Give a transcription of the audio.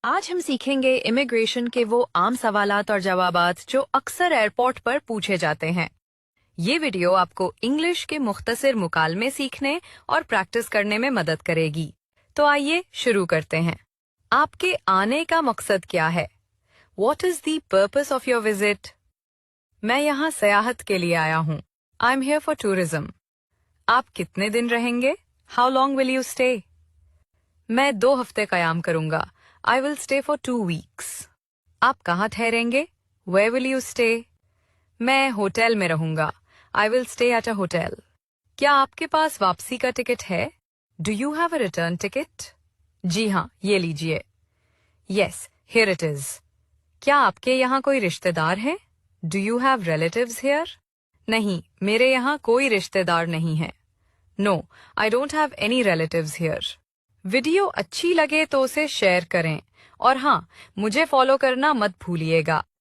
आज हम सीखेंगे इमिग्रेशन के वो आम सवालात और जवाबात जो अक्सर एयरपोर्ट पर पूछे जाते हैं। ये वीडियो आपको इंग्लिश के मुख्तसर मुकालमे सीखने और प्रैक्टिस करने में मदद करेगी। तो आइए शुरू करते हैं। आपके आने का मकसद क्या है? What is the purpose of your visit? मैं यहाँ सयाहत के लिए आया हूँ। I'm here for tourism. आप कितने दिन रहेंगे? How long will you stay? मैं 2 हफ्ते कयाम करूंगा। I will stay for 2 weeks. आप कहाँ ठहरेंगे? Where will you stay? मैं होटल में रहूंगा। I will stay at a hotel. क्या आपके पास वापसी का टिकट है? Do you have a return ticket? जी हाँ, ये लीजिए। Yes, here it is. क्या आपके यहाँ कोई रिश्तेदार हैं? Do you have relatives here? नहीं, मेरे यहाँ कोई रिश्तेदार नहीं है। No, I don't have any relatives here. Video अच्छी लगे तो उसे शेयर करें और हाँ, मुझे फॉलो करना मत भूलिएगा।